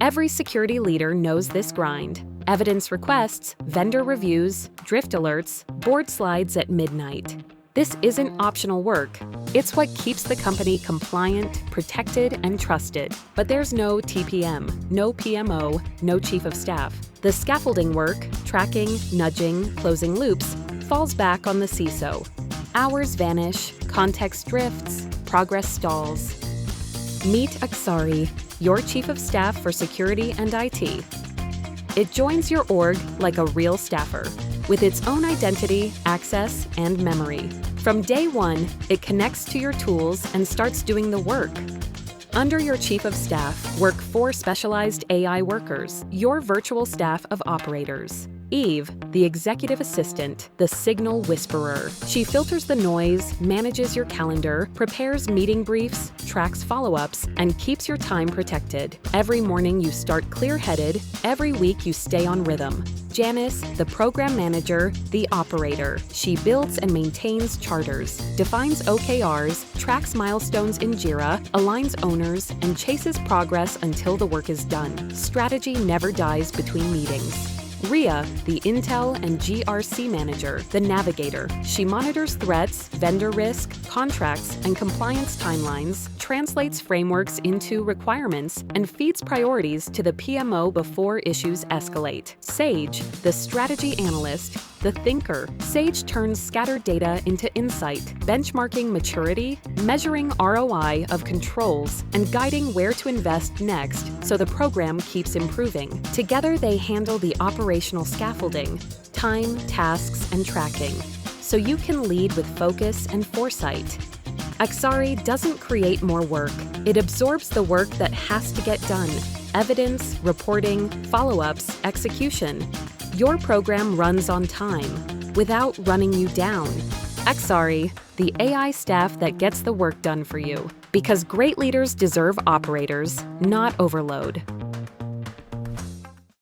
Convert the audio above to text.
Every security leader knows this grind. Evidence requests, vendor reviews, drift alerts, board slides at midnight. This isn't optional work. It's what keeps the company compliant, protected, and trusted. But there's no TPM, no PMO, no chief of staff. The scaffolding work, tracking, nudging, closing loops, falls back on the CISO. Hours vanish, context drifts, progress stalls. Meet Axari, your chief of staff for security and IT. It joins your org like a real staffer, with its own identity, access, and memory. From day one, it connects to your tools and starts doing the work. Under your chief of staff work 4 specialized AI workers, your virtual staff of operators. Eve, the executive assistant, the signal whisperer. She filters the noise, manages your calendar, prepares meeting briefs, tracks follow-ups, and keeps your time protected. Every morning you start clear-headed, every week you stay on rhythm. Janice, the program manager, the operator. She builds and maintains charters, defines OKRs, tracks milestones in Jira, aligns owners, and chases progress until the work is done. Strategy never dies between meetings. Rhea, the Intel and GRC manager, the navigator. She monitors threats, vendor risk, contracts, and compliance timelines, translates frameworks into requirements, and feeds priorities to the PMO before issues escalate. Sage, the strategy analyst, the thinker. Sage turns scattered data into insight, benchmarking maturity, measuring ROI of controls, and guiding where to invest next so the program keeps improving. Together they handle the operational scaffolding, time, tasks, and tracking, so you can lead with focus and foresight. Axari doesn't create more work. It absorbs the work that has to get done. Evidence, reporting, follow-ups, execution. Your program runs on time, without running you down. Axari, the AI staff that gets the work done for you. Because great leaders deserve operators, not overload.